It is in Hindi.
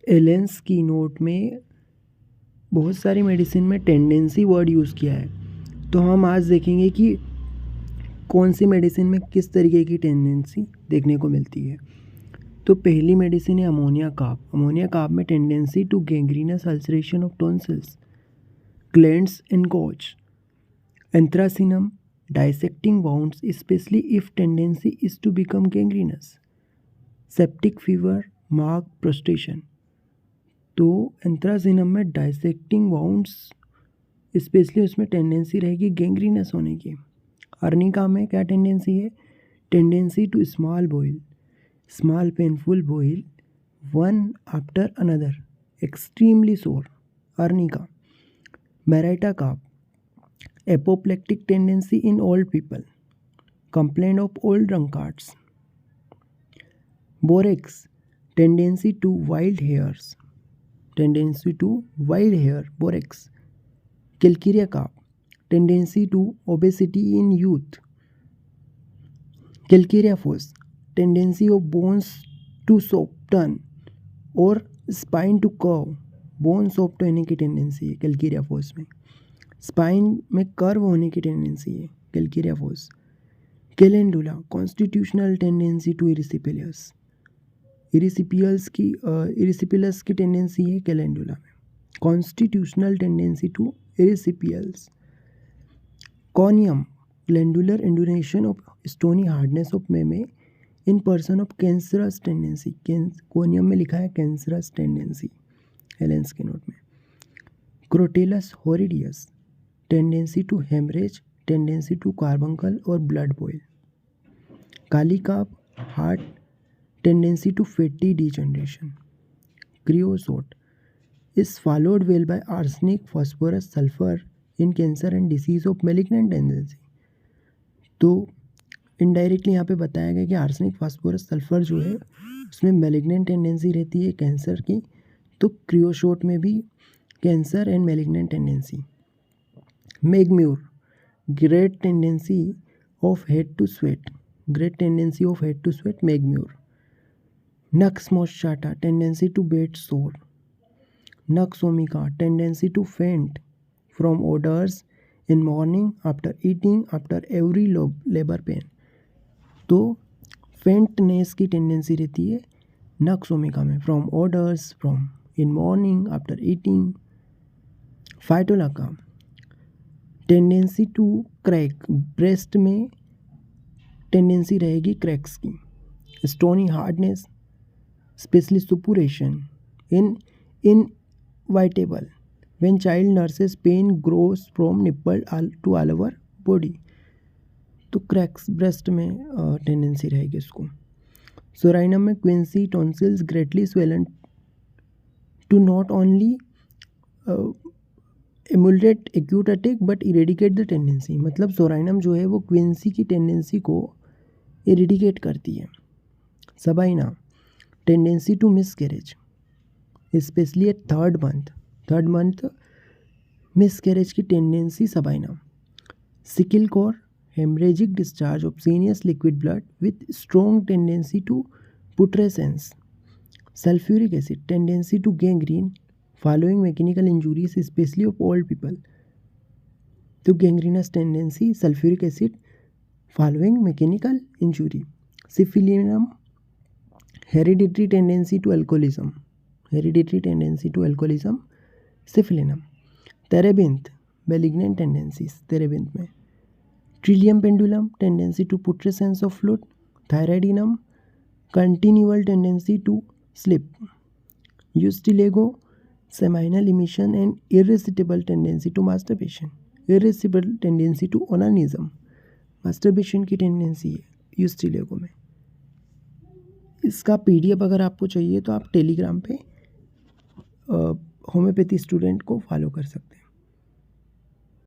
एलेंस की नोट में बहुत सारी मेडिसिन में टेंडेंसी वर्ड यूज़ किया है, तो हम आज देखेंगे कि कौन सी मेडिसिन में किस तरीके की टेंडेंसी देखने को मिलती है। तो पहली मेडिसिन है अमोनिया कार्ब। अमोनिया कार्ब में tendency to gangrenous ulceration of tonsils, glands and gauze, anthracinum, dissecting wounds, especially if tendency is to become gangrenous, septic fever, marked prostration। तो एंथ्रासिनम में डाइसेक्टिंग वाउंड्स स्पेशली उसमें टेंडेंसी रहेगी गैंग्रीनस होने की। अर्निका में क्या टेंडेंसी है? Tendency to small boil, small painful boil, one after another, extremely sore, arnica. Baryta carb, apoplectic tendency in old people, complaint of old drunkards। Borax, tendency to wild hairs, borax। Calcarea carb, tendency to obesity in youth। Calcarea phos, tendency of bones to soften or spine to curve, bone soft होने की टेंडेंसी है कैल्केरिया फोस में। स्पाइन में कर्व होने की टेंडेंसी है calcarea phos. Calendula, constitutional tendency to erysipelas, erysipelas की टेंडेंसी है कैलेंडुला में, constitutional tendency to erysipelas. Conium, glandular induration of stony hardness of mammae in person of cancerous tendency. Conium में लिखा है कैंसरस टेंडेंसी एलेंस के नोट में। Crotalus horridus, tendency to haemorrhage, tendency to carbuncle और blood boil. Kali carb, heart, tendency to fatty degeneration. Kreosote is followed well by arsenic, phosphorus, sulphur in cancer and disease of malignant tendency. तो इनडायरेक्टली यहाँ पे बताया गया कि आर्सेनिक, फॉस्फोरस, सल्फर जो है उसमें मैलिग्नेंट टेंडेंसी रहती है कैंसर की, तो क्रियोसोट में भी cancer and malignant tendency. Mag mur, great tendency of head to sweat, mag mur. Nux moschata, tendency to bed sore. Nux vomica, tendency to faint from odours in morning, after eating, after every labour pain. तो फेंटनेस की टेंडेंसी रहती है नक्स ओमिका में, from odours, from in morning, after eating. Phytolacca, tendency to crack, breast में टेंडेंसी रहेगी क्रैक्स की। Stony hardness, specially suppuration in वाइटेबल, when child nurses pain grows from nipple to all over body. तो क्रैक्स ब्रेस्ट में टेंडेंसी रहेगी इसको। सोराइनम में quinsy, tonsils greatly swollen to not only emulate acute attack but eradicate the tendency. मतलब सोराइनम जो है वो क्विंसी की टेंडेंसी को इरेडिकेट करती है। Sabina, tendency to miscarriage, specially at third month miscarriage की tendency sabina. Secale cor, haemorrhagic discharge of sanious liquid blood with strong tendency to putrescence. Sulphuric acid, tendency to gangrene following mechanical injuries specially of old people. तो gangrenous tendency, sulphuric acid following mechanical injury. Syphilinum, hereditary tendency to alcoholism, syphilinum. Terebinth, malignant tendencies terebinth में। Trillium pendulum, tendency to putrescence of fluid. Thyroidinum, continual tendency to slip. Ustilago, seminal emission and irresistible tendency to masturbation, irresistible tendency to onanism। masturbation की टेंडेंसी है यूस्टिलेगो में। इसका PDF अगर आपको चाहिए तो आप टेलीग्राम पे होम्योपैथी स्टूडेंट को फॉलो कर सकते हैं।